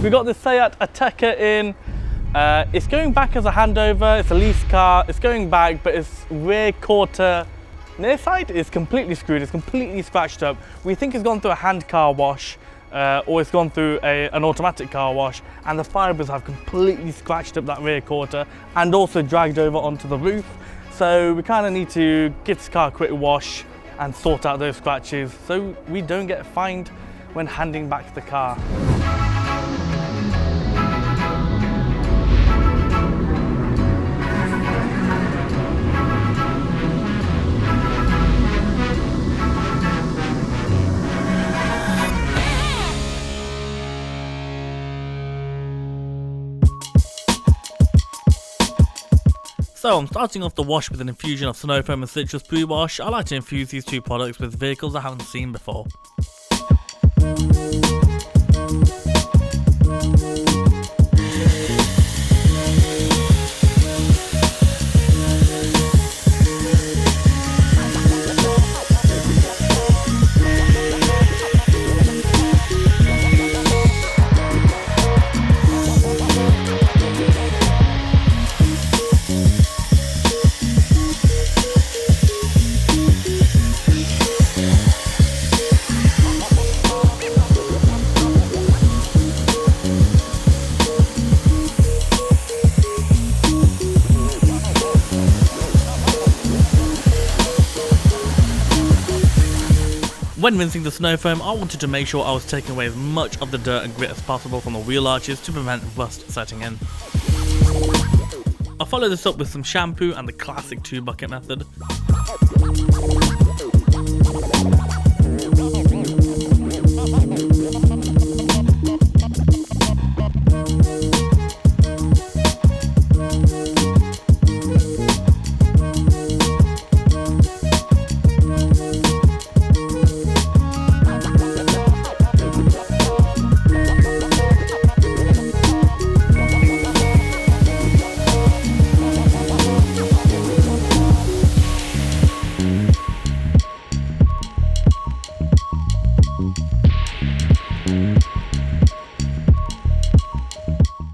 We got the Seat Ateca in. It's going back as a handover. It's a lease car. It's going back, but its rear quarter near side is completely screwed. It's completely scratched up. We think it's gone through a hand car wash, or it's gone through an automatic car wash, and the fibers have completely scratched up that rear quarter and also dragged over onto the roof. So we kind of need to give this car a quick wash and sort out those scratches so we don't get fined when handing back the car. So I'm starting off the wash with an infusion of snow foam and citrus pre-wash. I like to infuse these two products with vehicles I haven't seen before. When rinsing the snow foam, I wanted to make sure I was taking away as much of the dirt and grit as possible from the wheel arches to prevent rust setting in. I'll follow this up with some shampoo and the classic 2-bucket method.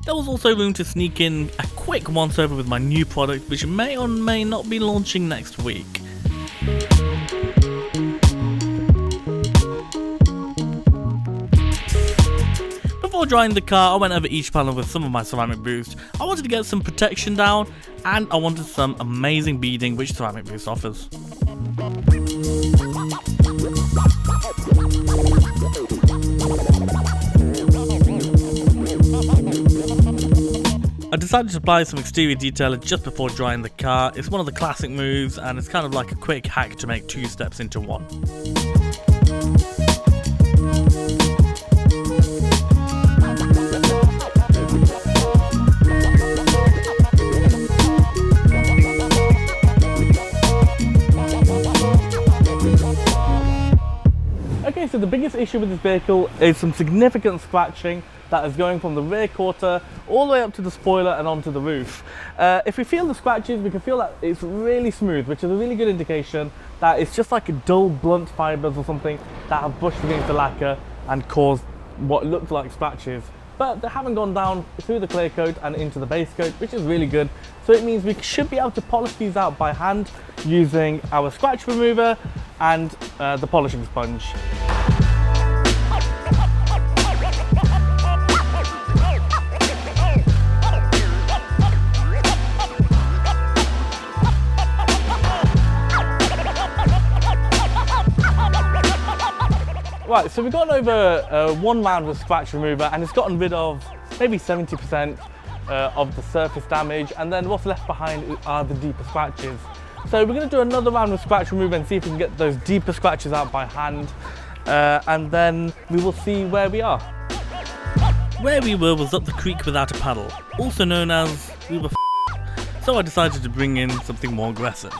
There was also room to sneak in a quick once over with my new product, which may or may not be launching next week. Before drying the car, I went over each panel with some of my ceramic boost. I wanted to get some protection down, and I wanted some amazing beading which ceramic boost offers. I decided to apply some exterior detailer just before drying the car. It's one of the classic moves, and it's kind of like a quick hack to make 2 steps into one. Okay, so the biggest issue with this vehicle is some significant scratching that is going from the rear quarter all the way up to the spoiler and onto the roof. If we feel the scratches, we can feel that it's really smooth, which is a really good indication that it's just like a dull, blunt fibers or something that have brushed against the lacquer and caused what looked like scratches. But they haven't gone down through the clear coat and into the base coat, which is really good. So it means we should be able to polish these out by hand using our scratch remover and the polishing sponge. Right, so we've gone over 1 round with scratch remover, and it's gotten rid of maybe 70% of the surface damage, and then what's left behind are the deeper scratches. So we're going to do another round with scratch remover and see if we can get those deeper scratches out by hand, and then we will see where we are. Where we were was up the creek without a paddle, also known as we were so I decided to bring in something more aggressive.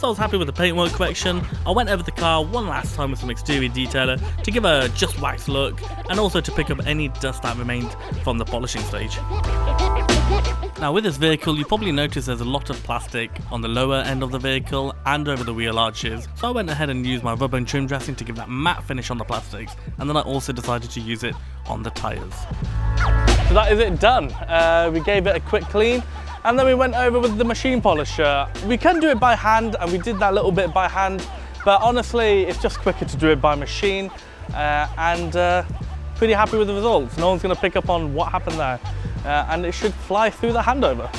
I was happy with the paintwork correction, I went over the car one last time with some exterior detailer to give a just wax look and also to pick up any dust that remained from the polishing stage. Now with this vehicle, you probably noticed there's a lot of plastic on the lower end of the vehicle and over the wheel arches, so I went ahead and used my rubber and trim dressing to give that matte finish on the plastics, and then I also decided to use it on the tyres. So that is it done. We gave it a quick clean and then we went over with the machine polisher. We can do it by hand and we did that little bit by hand, but honestly it's just quicker to do it by machine and pretty happy with the results. No one's going to pick up on what happened there and it should fly through the handover.